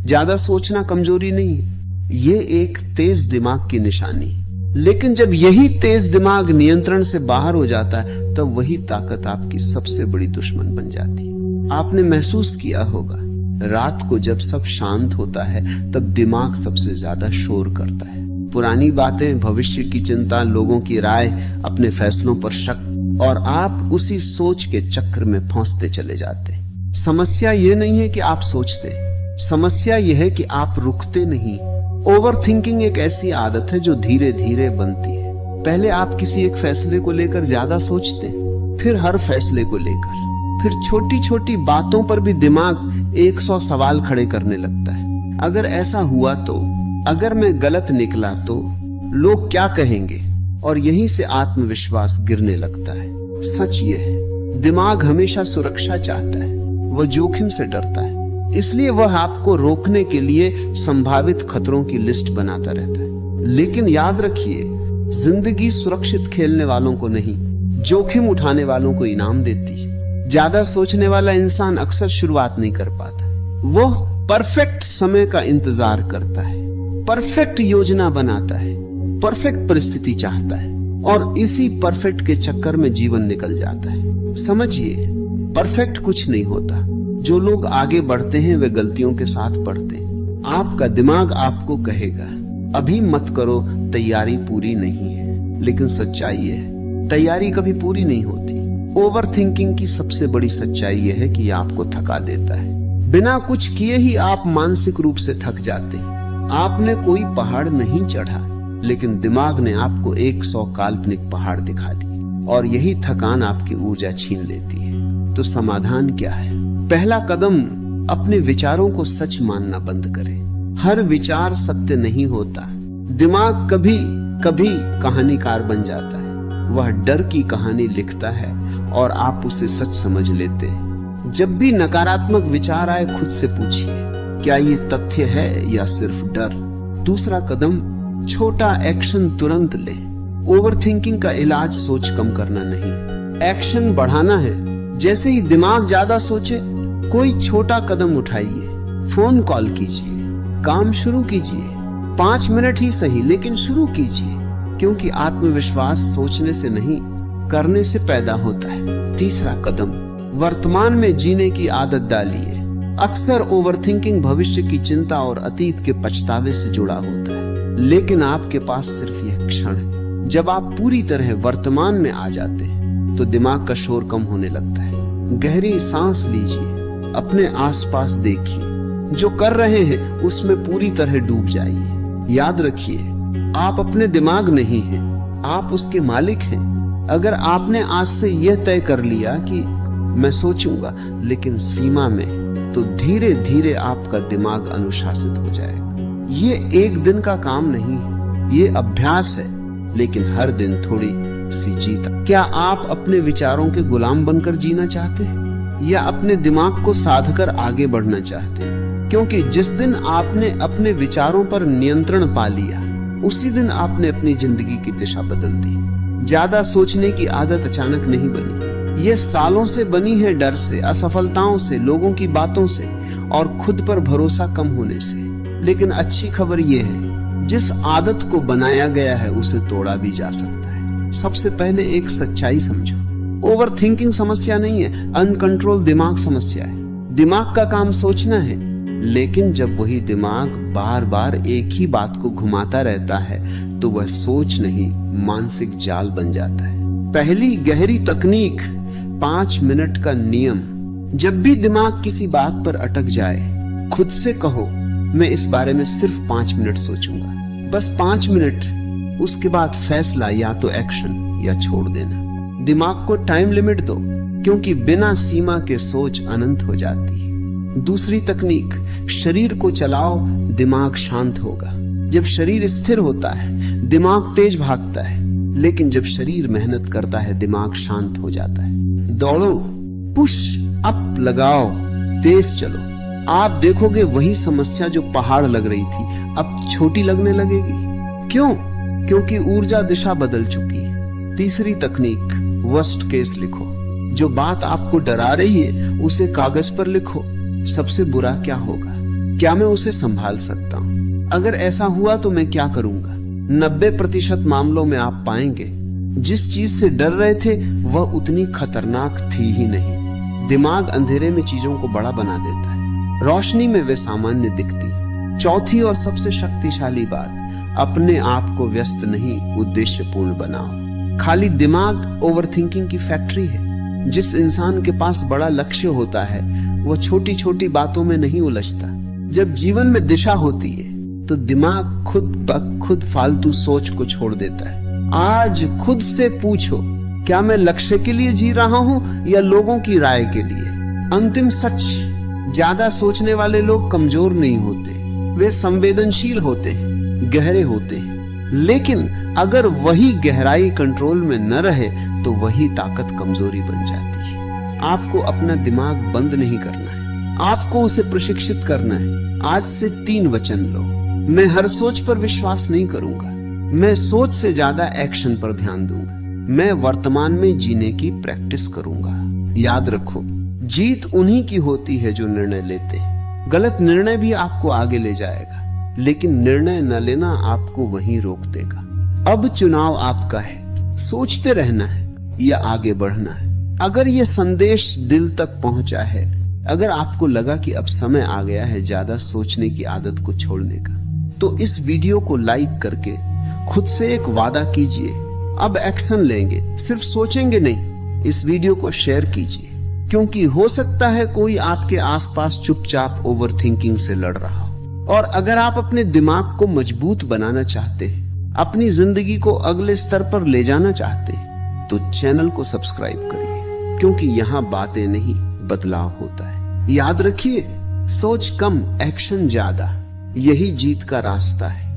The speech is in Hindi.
ज्यादा सोचना कमजोरी नहीं है, ये एक तेज दिमाग की निशानी है। लेकिन जब यही तेज दिमाग नियंत्रण से बाहर हो जाता है, तब वही ताकत आपकी सबसे बड़ी दुश्मन बन जाती है। आपने महसूस किया होगा, रात को जब सब शांत होता है तब दिमाग सबसे ज्यादा शोर करता है। पुरानी बातें, भविष्य की चिंता, लोगों की राय, अपने फैसलों पर शक, और आप उसी सोच के चक्र में फंसते चले जाते हैं। समस्या ये नहीं है कि आप सोचते, समस्या यह है कि आप रुकते नहीं। ओवर थिंकिंग एक ऐसी आदत है जो धीरे धीरे बनती है। पहले आप किसी एक फैसले को लेकर ज्यादा सोचते, फिर हर फैसले को लेकर, फिर छोटी छोटी बातों पर भी दिमाग 100 सवाल खड़े करने लगता है। अगर ऐसा हुआ तो, अगर मैं गलत निकला तो, लोग क्या कहेंगे, और यहीं से आत्मविश्वास गिरने लगता है। सच ये है, दिमाग हमेशा सुरक्षा चाहता है, वह जोखिम से डरता है, इसलिए वह आपको रोकने के लिए संभावित खतरों की लिस्ट बनाता रहता है। लेकिन याद रखिए, जिंदगी सुरक्षित खेलने वालों को नहीं, जोखिम उठाने वालों को इनाम देती है। ज्यादा सोचने वाला इंसान अक्सर शुरुआत नहीं कर पाता। वह परफेक्ट समय का इंतजार करता है, परफेक्ट योजना बनाता है, परफेक्ट परिस्थिति चाहता है, और इसी परफेक्ट के चक्कर में जीवन निकल जाता है। समझिए, परफेक्ट कुछ नहीं होता। जो लोग आगे बढ़ते हैं वे गलतियों के साथ बढ़ते हैं। आपका दिमाग आपको कहेगा, अभी मत करो, तैयारी पूरी नहीं है। लेकिन सच्चाई है, तैयारी कभी पूरी नहीं होती। ओवर थिंकिंग की सबसे बड़ी सच्चाई यह है कि यह आपको थका देता है। बिना कुछ किए ही आप मानसिक रूप से थक जाते हैं। आपने कोई पहाड़ नहीं चढ़ा, लेकिन दिमाग ने आपको 100 काल्पनिक पहाड़ दिखा दी, और यही थकान आपकी ऊर्जा छीन लेती है। तो समाधान क्या है? पहला कदम, अपने विचारों को सच मानना बंद करें। हर विचार सत्य नहीं होता। दिमाग कभी कभी कहानीकार बन जाता है। वह डर की कहानी लिखता है और आप उसे सच समझ लेते हैं। जब भी नकारात्मक विचार आए, खुद से पूछिए, क्या ये तथ्य है या सिर्फ डर? दूसरा कदम, छोटा एक्शन तुरंत ले। ओवरथिंकिंग का इलाज सोच कम करना नहीं, एक्शन बढ़ाना है। जैसे ही दिमाग ज्यादा सोचे, कोई छोटा कदम उठाइए। फोन कॉल कीजिए, काम शुरू कीजिए, 5 मिनट ही सही, लेकिन शुरू कीजिए। क्योंकि आत्मविश्वास सोचने से नहीं, करने से पैदा होता है। तीसरा कदम, वर्तमान में जीने की आदत डालिए। अक्सर ओवरथिंकिंग भविष्य की चिंता और अतीत के पछतावे से जुड़ा होता है, लेकिन आपके पास सिर्फ यह क्षण है। जब आप पूरी तरह वर्तमान में आ जाते हैं, तो दिमाग का शोर कम होने लगता है। गहरी सांस लीजिए, अपने आसपास देखिए, जो कर रहे हैं उसमें पूरी तरह डूब जाइए। याद रखिए, आप अपने दिमाग नहीं हैं, आप उसके मालिक हैं। अगर आपने आज से यह तय कर लिया कि मैं सोचूंगा, लेकिन सीमा में, तो धीरे धीरे आपका दिमाग अनुशासित हो जाएगा। ये एक दिन का काम नहीं है, ये अभ्यास है, लेकिन हर दिन थोड़ी सी जीत। क्या आप अपने विचारों के गुलाम बनकर जीना चाहते हैं, या अपने दिमाग को साध कर आगे बढ़ना चाहते हैं? क्योंकि जिस दिन आपने अपने विचारों पर नियंत्रण पा लिया, उसी दिन आपने अपनी जिंदगी की दिशा बदल दी। ज्यादा सोचने की आदत अचानक नहीं बनी, ये सालों से बनी है, डर से, असफलताओं से, लोगों की बातों से, और खुद पर भरोसा कम होने से। लेकिन अच्छी खबर ये है, जिस आदत को बनाया गया है उसे तोड़ा भी जा सकता है। सबसे पहले एक सच्चाई समझो, ओवर थिंकिंग समस्या नहीं है, अनकंट्रोल दिमाग समस्या है। दिमाग का काम सोचना है, लेकिन जब वही दिमाग बार बार एक ही बात को घुमाता रहता है, तो वह सोच नहीं, मानसिक जाल बन जाता है। पहली गहरी तकनीक, 5 मिनट का नियम। जब भी दिमाग किसी बात पर अटक जाए, खुद से कहो, मैं इस बारे में सिर्फ 5 मिनट सोचूंगा, बस 5 मिनट। उसके बाद फैसला, या तो एक्शन या छोड़ देना। दिमाग को टाइम लिमिट दो, क्योंकि बिना सीमा के सोच अनंत हो जाती है। दूसरी तकनीक, शरीर को चलाओ, दिमाग शांत होगा। जब शरीर स्थिर होता है, दिमाग तेज भागता है, लेकिन जब शरीर मेहनत करता है, दिमाग शांत हो जाता है। दौड़ो, पुश अप लगाओ, तेज चलो। आप देखोगे वही समस्या जो पहाड़ लग रही थी, अब छोटी लगने लगेगी। क्यों? क्योंकि ऊर्जा दिशा बदल चुकी है। तीसरी तकनीक, वर्स्ट केस लिखो। जो बात आपको डरा रही है, उसे कागज पर लिखो। सबसे बुरा क्या होगा? क्या मैं उसे संभाल सकता हूं? अगर ऐसा हुआ तो मैं क्या करूंगा? 90% मामलों में आप पाएंगे जिस चीज से डर रहे थे वह उतनी खतरनाक थी ही नहीं। दिमाग अंधेरे में चीजों को बड़ा बना देता है, रोशनी में वे सामान्य दिखती। चौथी और सबसे शक्तिशाली बात, अपने आप को व्यस्त नहीं, उद्देश्यपूर्ण बनाओ। खाली दिमाग ओवरथिंकिंग की फैक्ट्री है। जिस इंसान के पास बड़ा लक्ष्य होता है वह छोटी छोटी बातों में नहीं उलझता। जब जीवन में दिशा होती है तो दिमाग खुद ब खुद फालतू सोच को छोड़ देता है। आज खुद से पूछो, क्या मैं लक्ष्य के लिए जी रहा हूं या लोगों की राय के लिए? अंतिम सच, ज्यादा सोचने वाले लोग कमजोर नहीं होते, वे संवेदनशील होते हैं, गहरे होते हैं। लेकिन अगर वही गहराई कंट्रोल में न रहे तो वही ताकत कमजोरी बन जाती है। आपको अपना दिमाग बंद नहीं करना है, आपको उसे प्रशिक्षित करना है। आज से 3 वचन लो। मैं हर सोच पर विश्वास नहीं करूंगा, मैं सोच से ज्यादा एक्शन पर ध्यान दूंगा। मैं वर्तमान में जीने की प्रैक्टिस करूंगा। याद रखो, जीत उन्हीं की होती है जो निर्णय लेते हैं। गलत निर्णय भी आपको आगे ले जाएगा, लेकिन निर्णय न लेना आपको वहीं रोक देगा। अब चुनाव आपका है, सोचते रहना है या आगे बढ़ना है। अगर यह संदेश दिल तक पहुंचा है, अगर आपको लगा कि अब समय आ गया है ज्यादा सोचने की आदत को छोड़ने का, तो इस वीडियो को लाइक करके खुद से एक वादा कीजिए, अब एक्शन लेंगे, सिर्फ सोचेंगे नहीं। इस वीडियो को शेयर कीजिए, क्योंकि हो सकता है कोई आपके आसपास चुपचाप ओवरथिंकिंग से लड़ रहा हो। और अगर आप अपने दिमाग को मजबूत बनाना चाहते हैं, अपनी जिंदगी को अगले स्तर पर ले जाना चाहते हैं, तो चैनल को सब्सक्राइब करिए, क्योंकि यहाँ बातें नहीं बदलाव होता है। याद रखिए, सोच कम, एक्शन ज्यादा, यही जीत का रास्ता है।